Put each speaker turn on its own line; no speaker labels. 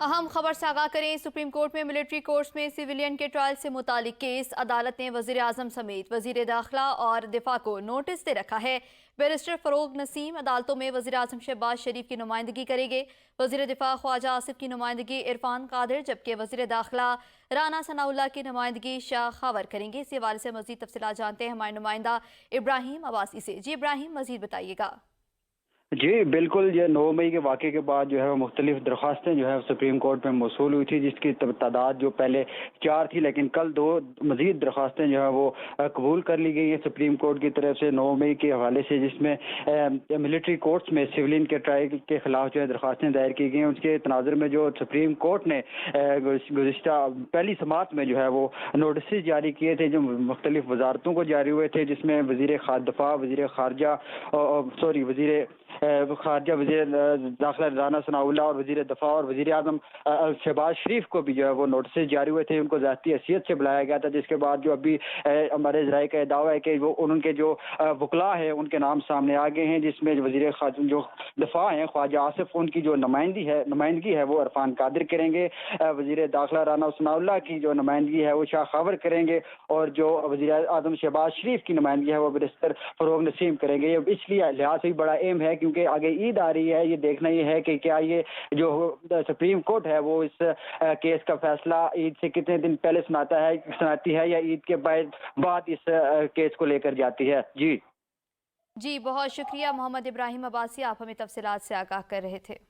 اہم خبر سے آگاہ کریں۔ سپریم کورٹ میں ملٹری کورٹس میں سویلین کے ٹرائل سے متعلق کیس، عدالت نے وزیر اعظم سمیت وزیر داخلہ اور دفاع کو نوٹس دے رکھا ہے۔ بیرسٹر فروغ نسیم عدالتوں میں وزیر اعظم شہباز شریف کی نمائندگی کریں گے۔ وزیر دفاع خواجہ آصف کی نمائندگی عرفان قادر، جبکہ وزیر داخلہ رانا ثناء اللہ کی نمائندگی شاہ خاور کریں گے۔ اس حوالے سے مزید تفصیلات جانتے ہیں ہمارے نمائندہ ابراہیم عباسی سے۔ جی ابراہیم، مزید بتائیے گا۔
جی بالکل، یہ 9 مئی کے واقعے کے بعد جو ہے وہ مختلف درخواستیں جو ہے سپریم کورٹ میں موصول ہوئی تھی، جس کی تعداد جو پہلے 4 تھی، لیکن کل 2 مزید درخواستیں جو ہے وہ قبول کر لی گئی ہیں سپریم کورٹ کی طرف سے 9 مئی کے حوالے سے، جس میں ملٹری کورٹس میں سویلین کے ٹرائل کے خلاف جو ہے درخواستیں دائر کی گئی ہیں۔ اس کے تناظر میں جو سپریم کورٹ نے گزشتہ پہلی سماعت میں جو ہے وہ نوٹسز جاری کیے تھے، جو مختلف وزارتوں کو جاری ہوئے تھے، جس میں وزیر دفاع، وزیر داخلہ رانا ثناء اللہ اور وزیر دفاع اور وزیر اعظم شہباز شریف کو بھی جو ہے وہ نوٹسز جاری ہوئے تھے۔ ان کو ذاتی حیثیت سے بلایا گیا تھا، جس کے بعد جو ابھی ہمارے ذرائع کا دعویٰ ہے کہ وہ ان کے جو وکلاء ہیں ان کے نام سامنے آ گئے ہیں، جس میں وزیر جو دفاع ہیں خواجہ آصف، ان کی جو نمائندگی ہے وہ عرفان قادر کریں گے۔ وزیر داخلہ رانا ثناء اللہ کی جو نمائندگی ہے وہ شاہ خاور کریں گے، اور جو وزیر اعظم شہباز شریف کی نمائندگی ہے وہ بیرسٹر فروغ نسیم کریں گے۔ یہ اس لیے لحاظ سے بڑا اہم ہے کیونکہ آگے عید آ رہی ہے۔ یہ دیکھنا یہ ہے کہ کیا یہ جو سپریم کورٹ ہے وہ اس کیس کا فیصلہ عید سے کتنے دن پہلے سناتی ہے یا عید کے بعد اس کیس کو لے کر جاتی ہے۔
جی بہت شکریہ محمد ابراہیم عباسی، آپ ہمیں تفصیلات سے آگاہ کر رہے تھے۔